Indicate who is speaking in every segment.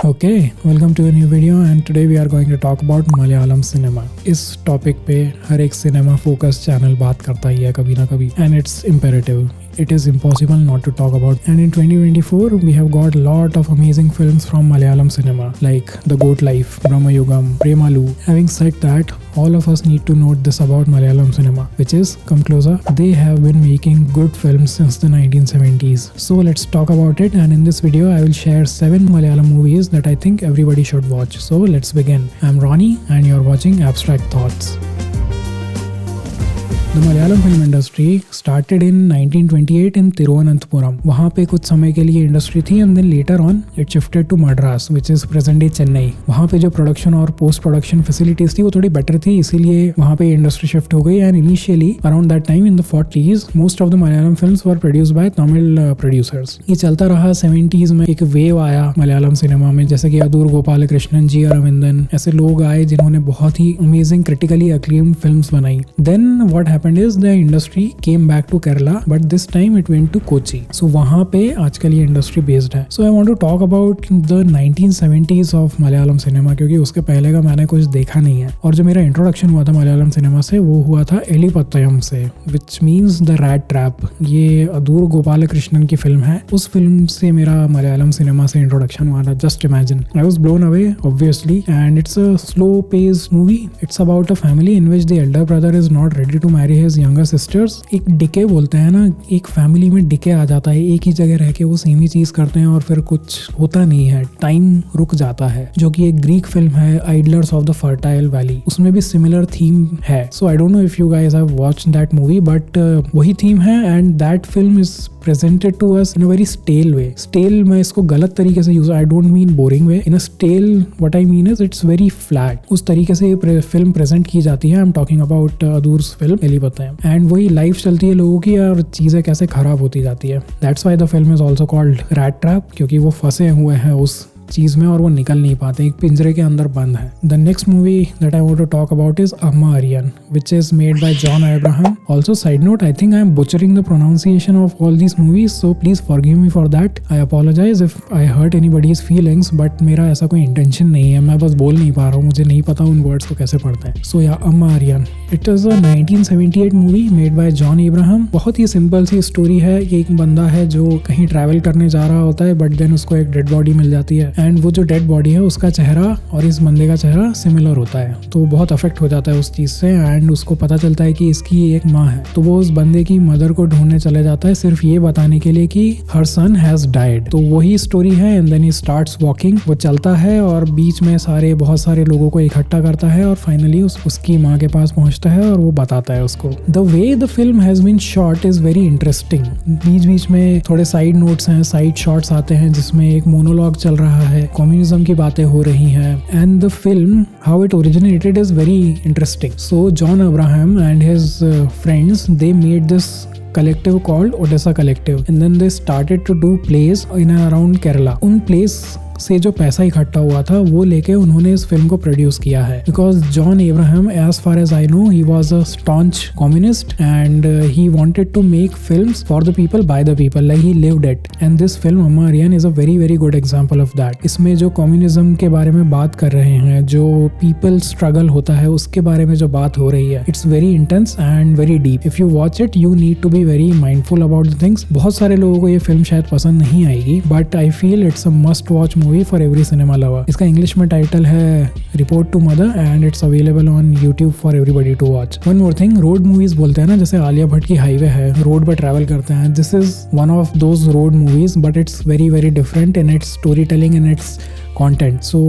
Speaker 1: Okay, welcome to a new video and today we are going to talk about Malayalam cinema. इस topic पे हर एक cinema focus channel बात करता ही है कभी ना कभी and it's imperative. It is impossible not to talk about. And in 2024, we have got a lot of amazing films from Malayalam cinema like The Goat Life, Brahmayugam, Premalu. Having said that, all of us need to note this about Malayalam cinema, which is, come closer, they have been making good films since the 1970s. So let's talk about it, and in this video I will share 7 Malayalam movies that I think everybody should watch. So let's begin. I'm Ronnie and you're watching Abstract Thoughts. The Malayalam film industry started in 1928 in Thiruvananthapuram. वहाँ पे कुछ समय के लिए industry थी and then later on it shifted to Madras, which is present day Chennai. वहाँ पे जो प्रोडक्शन और पोस्ट प्रोडक्शन फैसिलिटीज थी वो थोड़ी बेटर थी, इसीलिए वहाँ पे इंडस्ट्री शिफ्ट हो गई. And initially around that time in the 40s most of the Malayalam films were produced by Tamil producers. ये चलता रहा. 70s में एक वेव आया मलयालम सिनेमा में, जैसे कि अदूर गोपालकृष्णन जी, अरविंदन, ऐसे लोग आए जिन्होंने बहुत ही अमेजिंग क्रिटिकली अक्लेम्ड फिल्म्स बनाई. Then what happened is the industry came back to Kerala, but this time it went to Kochi. So वहाँ पे आजकल ये इंडस्ट्री बेस्ड है. So I want to talk about the 1970s of Malayalam cinema, क्योंकि उसके पहले का मैंने कुछ देखा नहीं है. और जो मेरा इंट्रोडक्शन हुआ था मलयालम सिनेमा से वो हुआ था एलिपत्तयम से, which means the rat trap. ये अदूर गोपालकृष्णन की फिल्म है. उस फिल्म से मेरा मलयालम सिनेमा से इंट्रोडक्शन हुआ था. Just imagine. I was blown away obviously, and it's a slow paced movie. It's about a family in which the elder brother is not ready to marry his younger sisters. एक decay बोलते हैं ना, एक family में decay आ जाता है. एक ही जगह रह के वो सेम ही चीज करते हैं और फिर कुछ होता नहीं है, टाइम रुक जाता है. जो कि एक ग्रीक फिल्म है idlers of the fertile valley, उसमें भी सिमिलर थीम है. So I don't know if you guys have watched that movie, but वही थीम है. And that film is presented to us in a very stale way. Stale मैं इसको गलत तरीके से use, I don't mean boring way. In a stale, what I mean is it's very flat. उस तरीके से ये फिल्म प्रेजेंट की जाती है. I'm talking about Adoor's film Elippathayam. And वही लाइफ चलती है लोगों की और चीजें कैसे खराब होती जाती है. That's why the film is also called Rat Trap, क्योंकि वो फंसे हुए हैं उस चीज में और वो निकल नहीं पाते, एक पिंजरे के अंदर बंद है. The next movie that I want to talk about is Amma Ariyan, which is made by John Abraham. Also side note, I think I am butchering the pronunciation of all these movies, so please forgive me for that. I apologize if I hurt anybody's feelings, but मेरा ऐसा कोई intention नहीं है. मैं बस बोल नहीं पा रहा हूँ, मुझे नहीं पता उन वर्ड्स को कैसे पढ़ते हैं. So yeah Amma Ariyan, it is a 1978 movie made by John Abraham. बहुत ही सिंपल सी स्टोरी है. एक बंदा है जो कहीं ट्रैवल करने जा रहा होता है, बट देन उसको एक डेड बॉडी मिल जाती है. एंड वो जो डेड बॉडी है उसका चेहरा और इस बंदे का चेहरा सिमिलर होता है, तो बहुत अफेक्ट हो जाता है उस चीज से. एंड उसको पता चलता है कि इसकी एक माँ है, तो वो उस बंदे की मदर को ढूंढने चले जाता है सिर्फ ये बताने के लिए कि हर सन हैज डाइड. तो वही स्टोरी है. And then he starts walking. वो चलता है और बीच में बहुत सारे लोगों को इकट्ठा करता है और फाइनली उसकी माँ के पास पहुंचता है और वो बताता है उसको. The way the film has been shot is very interesting. बीच बीच में थोड़े साइड नोट्स हैं, साइड शॉट्स आते हैं जिसमें एक मोनोलॉग चल रहा है, कम्युनिज्म की बातें हो रही हैं. And the film how it originated is very interesting. So John Abraham and his friends they made this collective called Odessa Collective, and then they started to do plays in and around Kerala. उन plays से जो पैसा इकट्ठा हुआ था वो लेके उन्होंने इस फिल्म को प्रोड्यूस किया है. Because John Abraham, as far as I know, he was a staunch communist and he wanted to make films for the people by the people, like he lived it. And this film Amma Ariyan is a very very good example of that. इसमें जो communism के बारे में बात कर रहे हैं, जो पीपल स्ट्रगल होता है उसके बारे में जो बात हो रही है, it's very intense and very deep. If you watch it you need to be very mindful about the things. बहुत सारे लोगों को ये फिल्म शायद पसंद नहीं आएगी, but I feel it's a must watch movie for every cinema lover. इसका इंग्लिश में टाइटल है report to mother and it's available on YouTube for everybody to watch. One more thing, road movies बोलते हैं ना, जैसे आलिया भट्ट की highway है, road पर ट्रैवल करते हैं. This is one of those road movies, but it's very very different in its story telling and its content. So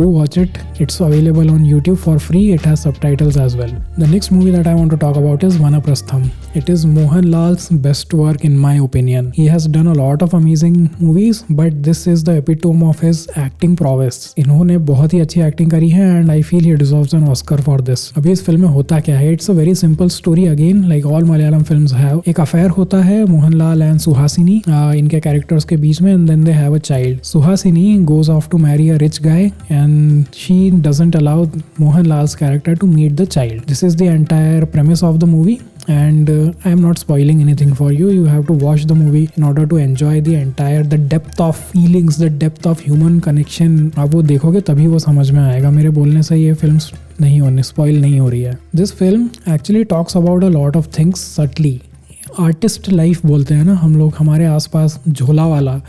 Speaker 1: do watch it. It's available on YouTube for free. It has subtitles as well. The next movie that I want to talk about is Vanaprastham. It is Mohanlal's best work in my opinion. He has done a lot of amazing movies, but this is the epitome of his acting prowess. इन्होंने बहुत ही अच्छी acting करी है and I feel he deserves an Oscar for this. अभी इस film में होता क्या है? It's a very simple story again, like all Malayalam films have. एक अफेयर होता है मोहनलाल एंड सुहासिनी इनके कैरेक्टर्स के बीच में, and then they have a child. Suhasini goes off to marry a rich guy and she doesn't allow Mohanlal's character to meet the child. This is the entire premise of the movie. and I am not spoiling anything for you. You have to watch the movie in order to enjoy the depth of feelings, the depth of human connection. आप वो देखोगे तभी वो समझ में आएगा. मेरे बोलने से ये फिल्म नहीं होने स्पॉइल नहीं हो रही है. This film actually talks about a lot of things subtly. Artist life बोलते हैं ना हम लोग, हमारे आसपास झोला वाला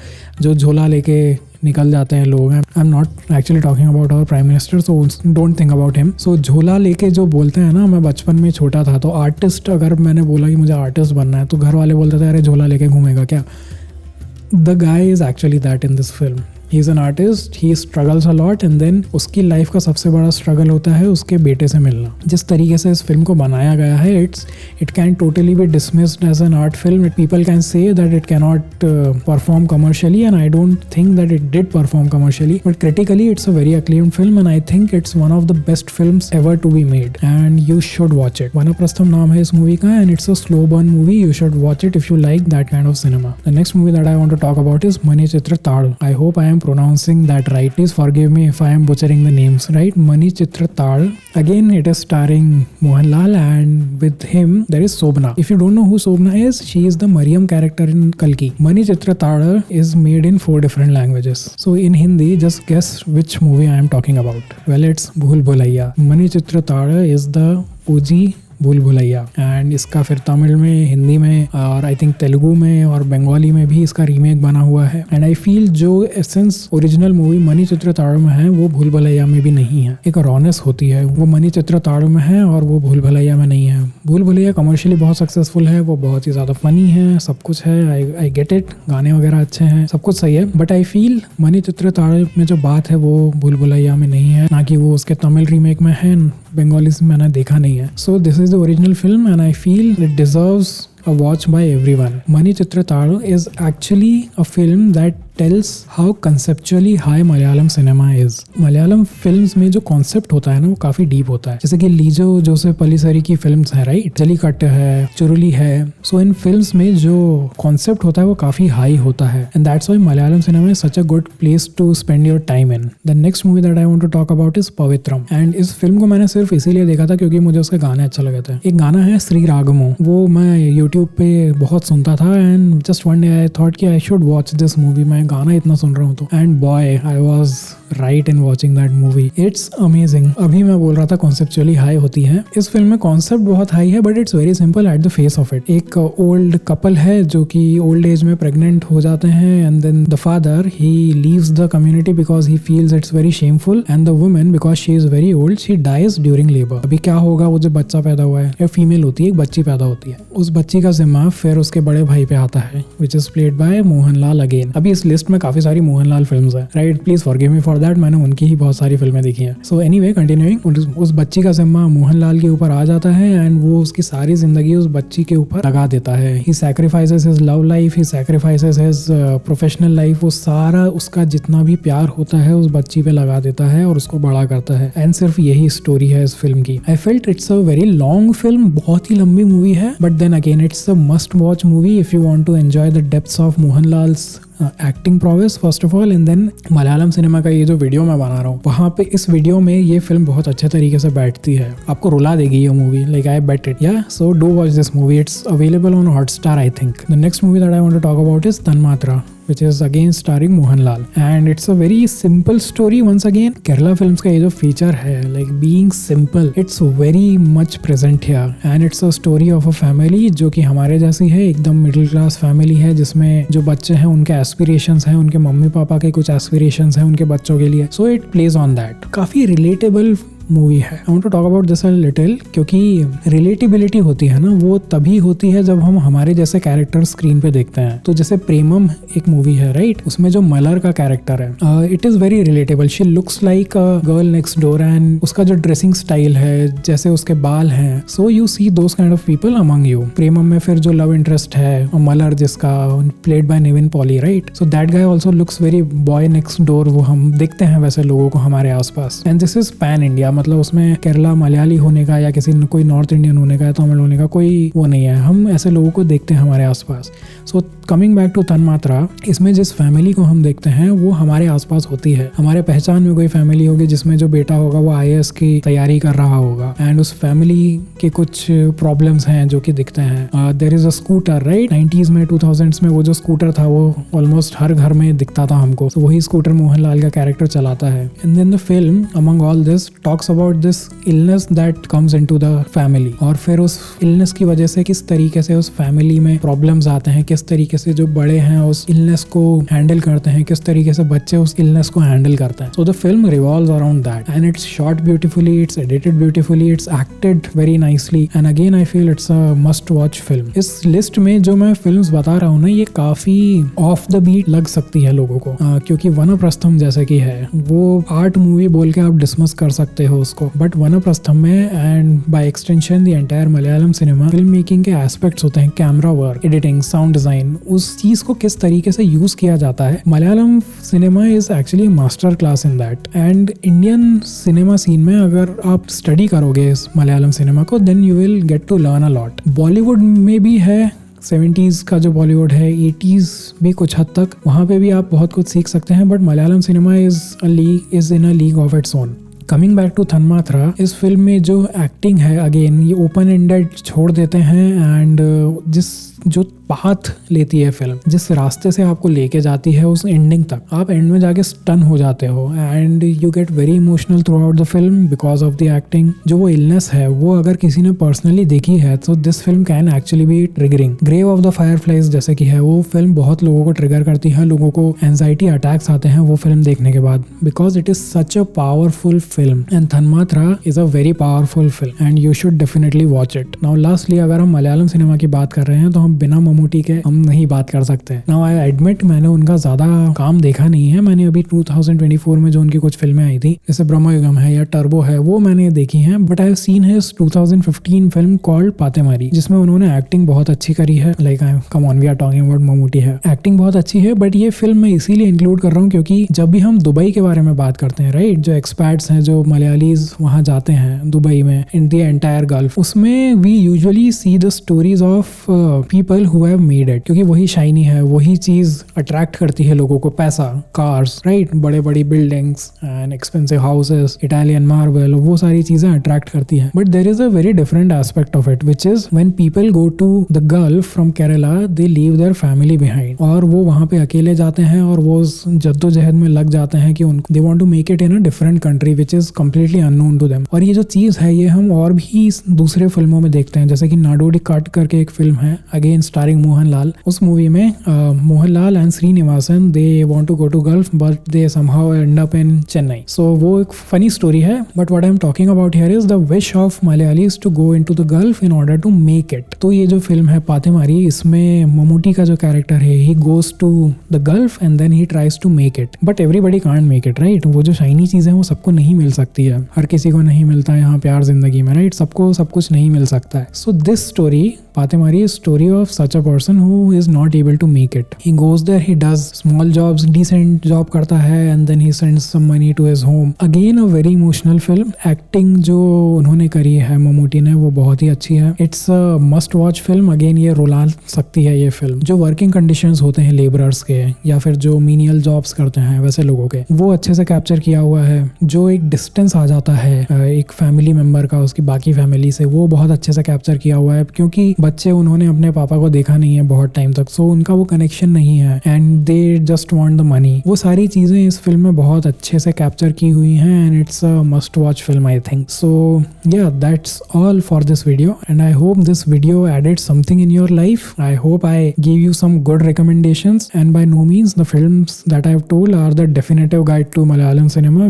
Speaker 1: जो झोला लेके निकल जाते हैं लोग. I am not actually talking about our prime minister, so don't think about him. So झोला लेके जो बोलते हैं ना, मैं बचपन में छोटा था तो आर्टिस्ट, अगर मैंने बोला कि मुझे आर्टिस्ट बनना है तो घर वाले बोलते थे अरे झोला लेके घूमेगा क्या. The guy is actually that in this film. He is an artist, he struggles a lot and then उसकी लाइफ का सबसे बड़ा स्ट्रगल होता है उसके बेटे से मिलना. जिस तरीके से इस फिल्म को बनाया गया है, it can totally be dismissed as an art film. People can say that it can not perform commercially and I don't think that it did perform commercially, but critically it's a very acclaimed film and I think it's one of the best films ever to be made and you should watch it. Vanaprastham नाम है इस movie का and it's a slow burn movie. You should watch it if you like that kind of cinema. The next movie that I want to talk about is Manichitrathazhu. I hope I am pronouncing that right. Please forgive me if I am butchering the names, right? Manichitra Tal. Again, it is starring Mohanlal and with him there is Sobna. If you don't know who Sobna is, she is the Mariam character in Kalki. Manichitra Tal is made in 4 different languages. So in Hindi, just guess which movie I am talking about. Well, it's Bhool Bhulaiya. Manichitra Tal is the OG भूल Bhulaiyaa and इसका फिर तमिल में, हिंदी में और I think Telugu में और बंगाली में भी इसका रीमेक बना हुआ है. एंड आई फील जो एसेंस ओरिजिनल मूवी मणिचित्र ताड़ में है वो भूल भुलैया में भी नहीं है. एक रॉनेस होती है वो मणिचित्र ताड़ में है और वो भूल भुलैया में नहीं है. भूल भुलैया कमर्शियली बहुत सक्सेसफुल है, वो बहुत ही ज्यादा फनी है, सब कुछ है, आई गेट इट, गाने वगैरह अच्छे हैं, सब कुछ सही है, बट आई फील मणिचित्र ताड़ में जो बात है वो भूल भुलैया में नहीं है. ना कि वो उसके तमिल रीमेक में है, बंगाली से मैंने देखा नहीं है. So this is the original film and I feel it deserves a watch by everyone. Manichitra Taru is actually a film that tells how conceptually high Malayalam cinema is. Malayalam films में जो concept होता है ना वो काफी deep होता है. जैसे कि लीजो जोसेफ पलिसरी की फिल्म्स हैं, राइट, जलीकट्ट है, चुरुली है. सो इन फिल्म्स में जो concept होता है वो काफी हाई होता है and that's why Malayalam cinema is such a good place to spend your time in. The next movie that I want to talk about is Pavitram and इस film को मैंने सिर्फ इसीलिए देखा था क्योंकि मुझे उसके गाने अच्छे लगे थे. एक गाना है श्री रागमो, वो मैं यूट्यूब पे बहुत सुनता था and just one day I thought कि I should watch this movie. मैं गाना इतना सुन रहा हूँ तो and boy I was right in watching that movie. It's amazing. अभी मैं बोल रहा था कॉन्सेप्चुअली हाई होती है, इस फिल्म में कॉन्सेप्ट बहुत हाई है but it's very simple at the face of it. एक ओल्ड कपल है जो कि ओल्ड एज में प्रेग्नेंट हो जाते हैं and then the father he leaves the community because he feels it's very shameful and the woman because she is very old she dies during labour. अभी क्या होगा, वो जो बच्चा पैदा हुआ है, फीमेल होती है, एक बच्ची पैदा होती है, उस बच्ची का जिम्मा फिर उसके बड़े भाई पे आता है which is played by Mohanlal again. अभी इस लिस्ट में काफी सारी मोहनलाल फिल्म्स हैं, right, please forgive me for that, मैंने उनकी ही बहुत सारी फिल्में देखी हैं. सो एनीवे कंटिन्यूइंग, उस बच्ची का जिम्मा मोहनलाल के ऊपर आ जाता है एंड वो उसकी सारी जिंदगी उस बच्ची के ऊपर लगा देता है. ही सैक्रिफाइसेस हिज लव लाइफ, ही सैक्रिफाइसेस हिज प्रोफेशनल लाइफ, वो सारा उसका जितना भी प्यार होता है उस बच्ची पे लगा देता है और उसको बड़ा करता है. एंड सिर्फ यही स्टोरी है इस फिल्म की. I felt it's a very long film, बहुत ही लंबी मूवी है, but then again it's a must watch movie if you want to enjoy the depths of Mohanlal's acting prowess first of all and then Malayalam cinema का ये जो video मैं बना रहा हूँ वहाँ पे इस वीडियो में ये फिल्म बहुत अच्छे तरीके से बैठती है. आपको रुला देगी ये movie, like I bet it. Yeah so do watch this movie, it's available on Hotstar I think. The next movie that I want to talk about is Thanmathra which is again starring Mohanlal and it's a very simple story once again. Kerala films का ये जो feature है, like being simple, it's very much present here and it's a story of a family जो कि हमारे जैसी है, एकदम middle class family है जिसमें जो बच्चे हैं उनके aspirations हैं, उनके मम्मी पापा के कुछ aspirations हैं उनके बच्चों के लिए. So it plays on that. काफी relatable मूवी है. I want to talk about this a little क्योंकि रिलेटिबिलिटी होती है ना वो तभी होती है जब हम हमारे जैसे कैरेक्टर स्क्रीन पे देखते हैं. तो जैसे प्रेमम एक मूवी है, राइट, उसमें जो मलर का कैरेक्टर है it is very relatable. She looks like a girl next door and उसका जो ड्रेसिंग स्टाइल है, जैसे उसके बाल हैं, so you see those kind of people among you. Premam में फिर जो लव इंटरेस्ट है मलर जिसका played by Nivin Pauly, right, so that guy also looks very boy next door. वो हम देखते हैं वैसे लोगों को हमारे आसपास. And this is pan India. मतलब उसमें केरला मलयाली होने का या किसी कोई नॉर्थ इंडियन होने का या तमिल होने का कोई वो नहीं है। हम ऐसे लोगों को देखते हैं हमारे आसपास। सो कमिंग बैक टू तन्मात्रा, इसमें जिस फैमिली को हम देखते हैं वो हमारे आसपास होती है। हमारे पहचान में कोई फैमिली होगी जिसमें जो बेटा होगा वो IAS की तैयारी कर रहा होगा एंड उस फैमिली के कुछ प्रॉब्लम्स हैं जो कि दिखते हैं। There is a scooter, right? 90s में 2000s में वो जो स्कूटर था वो ऑलमोस्ट हर घर में दिखता था हमको। तो वही स्कूटर मोहनलाल का कैरेक्टर चलाता है। And then the film among all this talks about this illness that comes into the family, और फिर उस इलनेस की वजह से किस तरीके से उस फैमिली में प्रॉब्लम्स आते हैं, किस तरीके से जो बड़े हैं उस इलनेस को हैंडल करते हैं, किस तरीके से बच्चे उस इलनेस को हैंडल करते हैं। So the film revolves around that and it's shot beautifully, it's edited beautifully, it's acted very nicely and again I feel it's a must watch film. इस लिस्ट में जो मैं फिल्म्स बता रहा हूँ ना, ये काफी ऑफ द बीट लग सकती है लोगों को, क्योंकि वनप्रस्थम जैसे कि है वो आर्ट मूवी बोल के आप डिसमिस कर सकते हो उसको, बट वनप्रस्थम में and by extension the entire Malayalam cinema film making के एस्पेक्ट्स होते हैं, camera work, editing, sound design, उस चीज को किस तरीके से यूज किया जाता है। Malayalam cinema is actually master class in that. And Indian cinema scene में अगर आप स्टडी करोगे इस मलयालम सिनेमा को, then you will get to learn a lot. Bollywood में भी है, 70s का जो बॉलीवुड है, 80s भी कुछ हद तक, वहाँ पे भी आप बहुत कुछ सीख सकते हैं, but Malayalam cinema is in a league of its own. Coming back to Thanmathra, इस फिल्म में जो एक्टिंग है अगेन ये ओपन एंडेड छोड़ देते हैं एंड जो पाथ लेती है फिल्म, जिस रास्ते से आपको लेके जाती है उस एंडिंग तक, आप एंड में जाके स्टन हो जाते हो and you get very emotional through out the film because of the acting. जो वो इलनेस है वो अगर किसी ने पर्सनली देखी है तो this film can actually be triggering. Grave of the fireflies जैसे कि है, वो फिल्म बहुत लोगों को ट्रिगर करती है, लोगों को एंजाइटी अटैक्स आते हैं वो फिल्म देखने के बाद, because it is such a powerful film and Thanmathra is a very powerful film and you should definitely watch it. Now lastly अगर हम मलयालम सिनेमा की बात कर रहे हैं तो हम बिना ममूटी के हम नहीं बात कर सकते। नाउ आई एडमिट मैंने उनका ज्यादा काम देखा नहीं है। मैंने अभी 2024 में जो उनकी कुछ फिल्में आई थी जैसे ब्रह्मयुगम है या टर्बो है वो मैंने देखी हैं, but I have seen his 2015 film called Pathemari, जिसमें उन्होंने एक्टिंग बहुत अच्छी करी है। Like come on, we are talking about Mammootty है, एक्टिंग बहुत अच्छी है। बट ये फिल्म मैं इसीलिए इंक्लूड कर रहा हूँ क्योंकि जब भी हम दुबई के बारे में बात करते हैं, राइट, जो एक्सपर्ट्स हैं, जो मलयालीज वहाँ जाते हैं दुबई में, इन द एंटायर गल्फ, उसमें we usually see the stories of people who have made it, क्योंकि वही शाइनी है, वही चीज अट्रैक्ट करती है लोगों को, पैसा, कार्स, राइट, बड़े बड़ी buildings and expensive houses, Italian marble, वो सारी चीजें अट्रैक्ट करती है। But there is a very different aspect of it which is when people go to the gulf from Kerala, they leave their family behind, और वो वहां पे अकेले जाते हैं और वो जद्दोजहद में लग जाते हैं कि they want to make it in a different country which is completely unknown to them. और ये जो चीज है ये हम और भी दूसरे फिल्मों में देखते हैं, जैसे कि नाडोडी काट करके एक फिल्म है अगेन स्टारिंग मोहनलाल। उस मूवी में Mohanlal and Sreenivasan they want to go to gulf but they somehow end up in Chennai. So वो एक फनी स्टोरी है, but what I am talking about here is the wish of Malayalis to go into the gulf in order to make it. तो ये जो film है पातेमारी, इसमें ममूटी का जो कैरेक्टर है, he goes to the gulf and then he tries to make it, but everybody can't make it, right. वो जो शाइनी चीजें वो सबको नहीं मिल सकती है, हर किसी को नहीं मिलता है यहाँ प्यार जिंदगी में, राइट, सबको सब कुछ नहीं मिल सकता है। So this story Pathemari is story of such a person who is not able to make it. He goes there, he does small jobs, decent job करता है and then he sends some money to his home. Again a very emotional film. Acting जो उन्होंने करी है ममूटी ने वो बहुत ही अच्छी है. It's a must watch film. Again ये रुला सकती है ये फिल्म. जो वर्किंग कंडीशंस होते हैं लेबरर्स के या फिर जो मीनियल जॉब्स करते हैं वैसे लोगों के, वो अच्छे से कैप्चर किया हुआ है. जो एक डिस्टेंस आ जाता है एक फैमिली मेंबर का उसकी बाकी फैमिली से, वो बहुत अच्छे से कैप्चर किया हुआ है क्योंकि बच्चे उन्होंने अपने पापा को देखा नहीं है बहुत टाइम तक, सो उनका वो कनेक्शन नहीं है and they just want the money. वो सारी चीजें इस फिल्म में बहुत अच्छे से कैप्चर की हुई हैं and it's a must watch film I think. So yeah, that's all for this video and I hope this video added something in your life. I hope I gave you some good recommendations and by no means the films that I have told are the definitive guide to Malayalam cinema.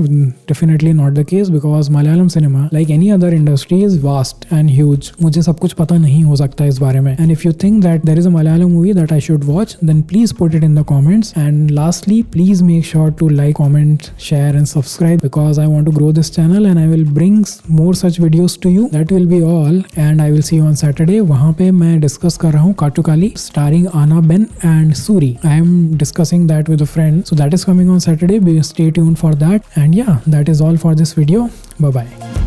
Speaker 1: Definitely not the case because Malayalam cinema like any other industry is vast and huge. मुझे सब कुछ पता नहीं हो सकता इस बारे में and if you think that there is a Malayalam movie that I should watch then please put it in the comments and lastly please make sure to like, comment, share and subscribe because I want to grow this channel and I will bring more such videos to you. That will be all and I will see you on Saturday. वहाँ पे मैं discuss कर रहा हूँ काटुकाली starring Anna Ben and Suri. I am discussing that with a friend. So that is coming on Saturday. Stay tuned for that and yeah, that is all for this video. Bye bye.